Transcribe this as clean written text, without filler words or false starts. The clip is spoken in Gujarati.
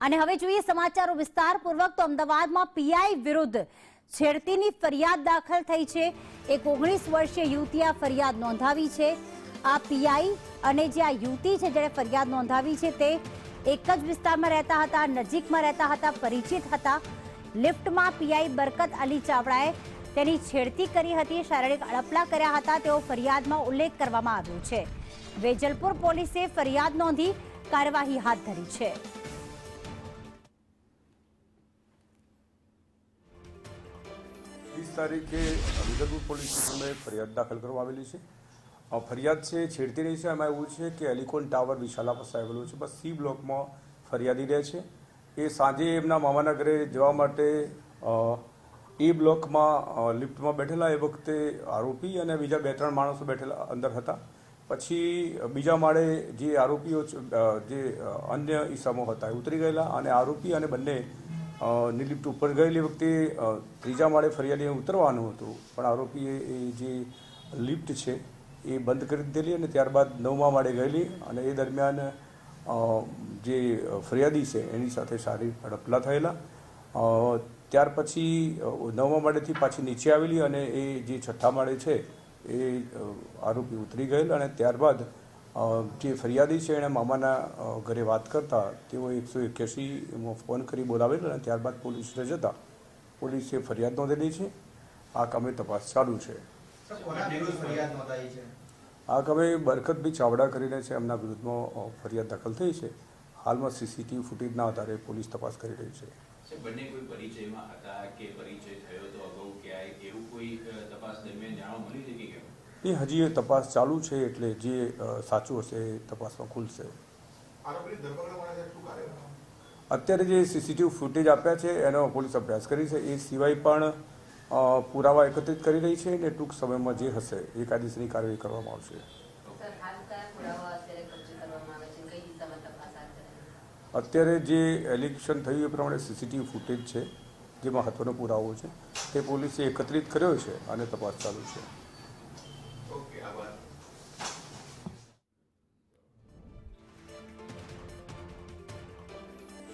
અને હવે જોઈએ સમાચારો વિસ્તારપૂર્વક તો અમદાવાદમાં પીઆઈ વિરુદ્ધ છેડતીની ફરિયાદ દાખલ થઈ છે। એક 19 વર્ષીય યુવતીએ આ ફરિયાદ નોંધાવી છે। આ પીઆઈ અને જે આ યુવતી છે જેણે ફરિયાદ નોંધાવી છે તે એક જ વિસ્તારમાં રહેતા હતા, નજીકમાં રહેતા હતા, પરિચિત હતા। લિફ્ટમાં પીઆઈ બરકત અલી ચાવડાએ તેની છેડતી કરી હતી, શારીરિક અડપલા કર્યા હતા તેવો ફરિયાદમાં ઉલ્લેખ કરવામાં આવ્યો છે। વેજલપુર પોલીસે ફરિયાદ નોંધી કાર્યવાહી હાથ ધરી છે। 20 તારીખે વેજલપુર પોલીસ સ્ટેશનમાં ફરિયાદ દાખલ કરવામાં આવેલી છે। ફરિયાદ છે છેડતીની છે। એમાં એવું છે કે એલિકોન ટાવર વિશાલા પાસે આવેલું છે, બસ સી બ્લોકમાં ફરિયાદી રહે છે। એ સાંજે એમના મામાના ઘરે જવા માટે એ બ્લોકમાં લિફ્ટમાં બેઠેલા એ વખતે આરોપી અને બીજા 2-3 માણસો બેઠેલા અંદર હતા। પછી બીજા માળે જે આરોપીઓ જે અન્ય ઈસમો હતા એ ઉતરી ગયેલા અને આરોપી અને બંને ની લિફ્ટ ઉપર ગયેલી વખતે ત્રીજા માળે ફરિયાદીને ઉતરવાનું હતું, પણ આરોપીએ એ જે લિફ્ટ છે એ બંધ કરી દીધેલી અને ત્યારબાદ 9મા માળે ગયેલી અને એ દરમિયાન જે ફરિયાદી છે એની સાથે શારીરિક અડપલા થયેલા। ત્યાર પછી 9મા માળેથી પાછી નીચે આવેલી અને એ જે 6થા માળે છે એ આરોપી ઉતરી ગયેલા અને ત્યારબાદ જે ફરિયાદી છે એણે મામાના ઘરે વાત કરતા તેઓ 181માં ફોન કરી બોલાવેલા અને ત્યારબાદ પોલીસને જતા પોલીસે ફરિયાદ નોંધેલી છે। આ કામે તપાસ ચાલુ છે। આ કામે બરકતભાઈ ચાવડા કરીને છે, એમના વિરુદ્ધમાં ફરિયાદ દાખલ થઈ છે। હાલમાં સીસીટીવી ફૂટેજના આધારે પોલીસ તપાસ કરી રહી છે। બંને કોઈ પરિચયમાં હતા કે પરિચય થયો તો અગાઉ ક્યાંય એવું કોઈ તપાસ દરમિયાન જાણવા મળ્યું છે કે કેમ? એ હજી એ તપાસ ચાલુ છે, એટલે જે સાચું હશે એ તપાસમાં ખુલશે। અત્યારે જે સીસીટીવી ફૂટેજ આપ્યા છે એનો પોલીસ અભ્યાસ કરી છે। એ સિવાય પણ પુરાવા એકત્રિત કરી રહી છે અને ટૂંક સમયમાં જે હશે એ કાયદેસરની કાર્યવાહી કરવામાં આવશે। અત્યારે જે એલિગેશન થયું એ પ્રમાણે સીસીટીવી ફૂટેજ છે જે મહત્વનો પુરાવો છે તે પોલીસે એકત્રિત કર્યો છે અને તપાસ ચાલુ છે। ઓકે, આભાર।